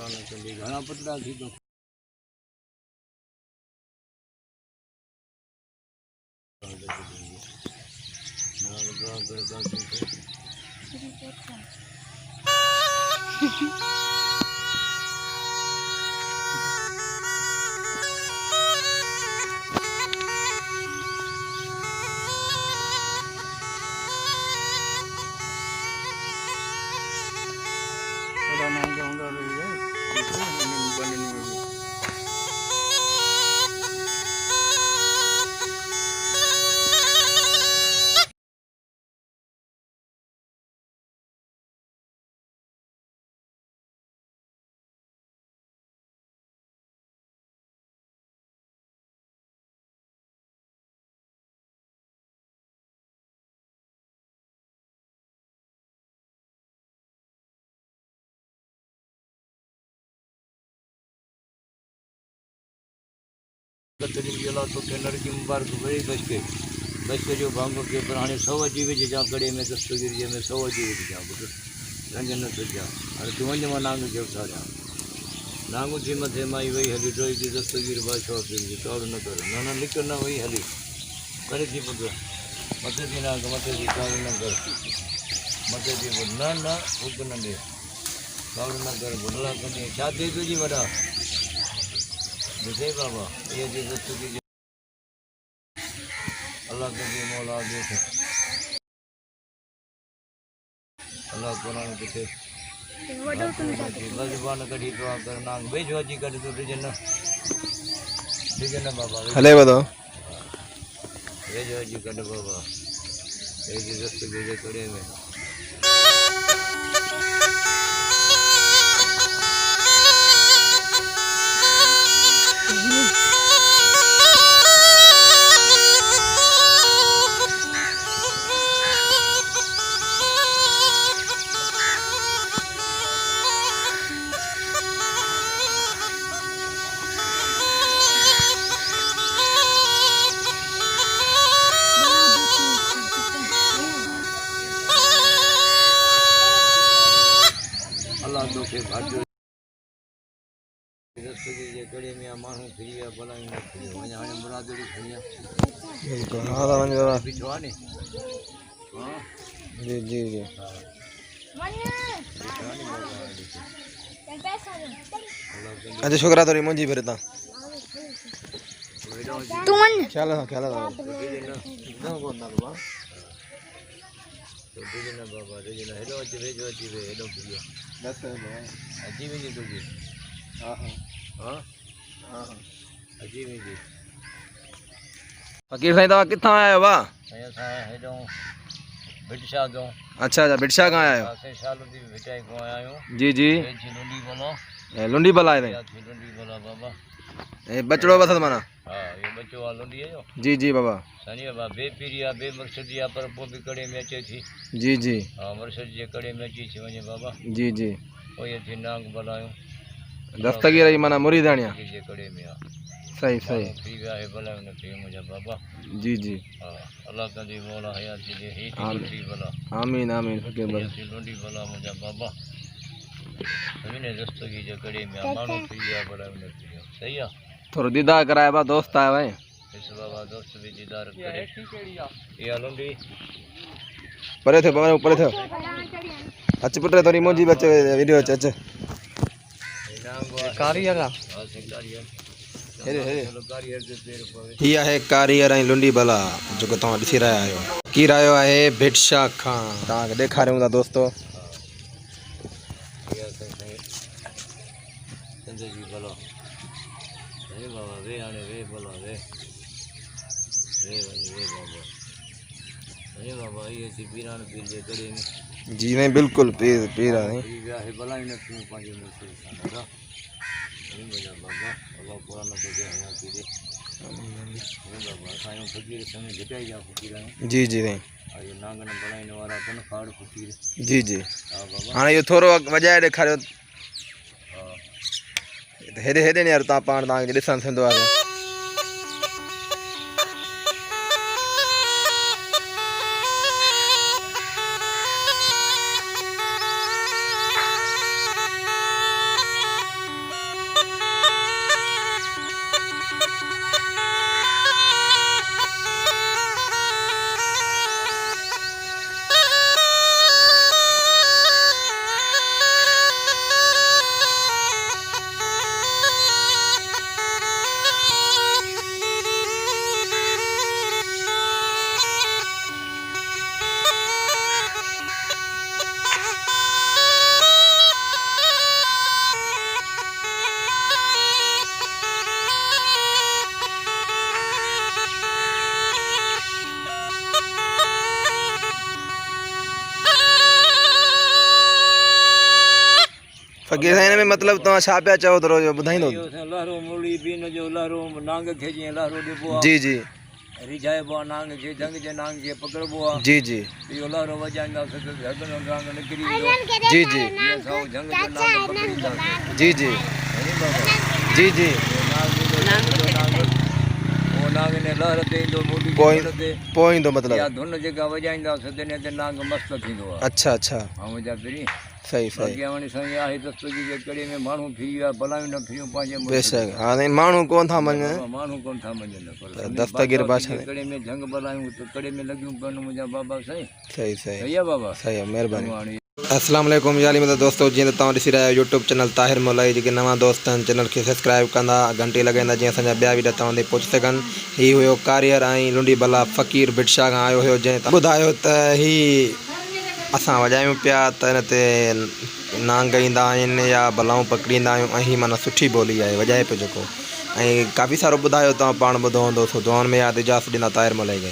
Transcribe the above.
पुराना चली घना पतला थी तो तो केनर की मुबारक बड़ी बच के जो भांगो के पुराने 100 जीवे जा गड़े में दस्तगिर जे में 100 जीवे जा पुट रंजन न जा अरे तू वञ मां नांग जो सारा नांग थी मथे माई वही हली ड्रोई की दस्तगिर बादशाह की तौड़ न कर ना लिख न वही हली करे थी पुट मथे थी नांग मथे थी तौड़ न कर मथे थी पुट न उग न दे तौड़ न कर बुला कनी छा दे तुझी वडा दिखे बाबा ये जी दस्तगिर अल्लाह कभी मौला देखे अल्लाह कुरान किथे बजबान कड़ी दुआ कर नांग बेजो जी कर तो रिजन बाबा हले बदो बेजो जी कर बाबा ये जी दस्तगिर जे कड़े में अल्लाह तो के भाग्य दस्तगिर जे कड़े में मानू फिरिया भलाई न फिरियो वञा हाणे मुरादड़ी खणिया बिल्कुल हां वन बाबा बिठवा ने हां जी जी जी अच्छा शुक्र तोरी मुंजी फिर ता तू मन ख्याल ना बाबा रिजन हेलो अच भेजो अची वे हेलो फिरियो बस अची वञी तुझी हां हां हां हां अची वञी फकीर साईं तवा किथां आया वा असां हेॾो बिटशा दो अच्छा अच्छा बिटशा कहाँ आयो असे साल दी बिटाई को आया हूं जी जी जी लुंडी बोलो लुंडी बला है लुंडी बोला बाबा ए बचड़ो बसत माना हां ये बच्चो आ लुंडी है जो जी जी बाबा सनी बाबा बेपीरिया बेमकसदिया पर पो भी कड़े में अचे थी जी जी हां मरसद जे कड़े में अची थी वने बाबा जी जी ओ ये थी नांग बलायो दस्तगीर ही माना मुरीदानिया जे कड़े में आ सही सही पी गया है बलायो ने पी मुझे बाबा जी जी हां अल्लाह कदी मौला हयात दे ही थी बला आमीन आमीन फकीर बल ये लुंडी बला मुझे बाबा अने दस्तगीर जे कड़े में मानो पी गया बलायो ने पी सही है थोड़ा दीदार कराया बा दोस्त आया भाई इस बाबा दोस्त भी दीदार करे ये लुंडी परे थे ऊपर थे अच्छा पुत्र तोरी मुंजी बच्चे वीडियो अच्छा कारियर हिया है कारियर ऐं लुंडी बला जो को तव्हां ॾिसी रहिया आहियो की रहियो आहे भिटशा खां तव्हांखे ॾेखारियूं था दोस्तो बाबा वे हाणे वे बोला वे वे वञी वे बाबा अरे बाबा ये थी पीरान पीर जे कड़े में जी नहीं बिल्कुल पीर पीर आहे पी विया है भलाई न थियूं पंहिंजे मुर्शिद सां दादा अरे मुंहिंजा बाबा अल्लाह कुरान ते जे हयाती ॾे अरे बाबा असांजो फ़कीर समय घटाई जा फ़कीर आहियूं जी जी नहीं इहो नांगन बलाइन वारा कन खाड़ फ़कीर जी जी हा बाबा हाणे इहो थोरो वॼाए ॾेखारियो हा हेॾे हेॾे न यार तव्हां पाण तव्हांखे ॾिसणु थींदो आहे फ़कीर साईं में मतिलबु तव्हां छा पिया चओ थोरो ॿुधाईंदो? इहो असां लहरो मूड़ी बीन जो लहरो नांग खे जीअं लहरो ॾिबो आहे, जी जी रिझाइबो आहे नांग खे, जंग जे नांग खे पकड़बो आहे, जी जी इहो लहरो वॼाईंदासीं त झगनो नांग निकिरी वेंदो, जी जी जीअं असां उहो जंग जो नांग पकड़ींदासीं। जी जी साईं बाबा जी जी उहो नांग ने लहर ते ईंदो मूड़ी जे पोइ धुन ते, पोइ ईंदो इहा मतिलबु? धुन जेका वॼाईंदासीं तॾहिं ते नांग मस्तु थींदो आहे। अच्छा अच्छा ऐं जा पहिरीं सही सही बाक़ी हाणे साईं आहे दस्तगीर जे कड़े में माण्हू फिरी विया, भलायूं न फिरियूं पंहिंजे मुल्क बेशक हाणे माण्हू कोन था मञनि। बाबा माण्हू कोन था मञनि, पर दस्तगीर बादशाह बादशाह जे कड़े में जंग भलायूं त कड़े में लॻियूं कनि मुंहिंजा बाबा साईं। सही सही सही आहे बाबा। सही आहे, महिरबानी। हाणे अस्सलाम वालेकुम याली मतिलबु दोस्तो, जीअं त तव्हां ॾिसी रहिया आहियो यूट्यूब चैनल ताहिर मोलाई। जेके नवां दोस्त आहिनि चैनल खे सब्सक्राइब कंदा, घंटी लॻाईंदा, जीअं असांजा ॿिया वीडियो तव्हां ताईं पहुची सघनि। हीउ हुयो कारियर ऐं लुंडी भला फ़कीर भिटशा खां आयो हुयो, जंहिं तव्हां ॿुधायो त हीउ असां वॼायूं पिया त हिन ते नांग ईंदा आहिनि या भलाऊं पकड़ींदा आहियूं, ऐं हीअ माना सुठी ॿोली आहे, वॼाए पियो जेको। ऐं काफ़ी सारो ॿुधायो, तव्हां पाण ॿुधो हूंदो, दुआउनि में यादि इजाज़त ॾींदा ताहिर मोलाई खे।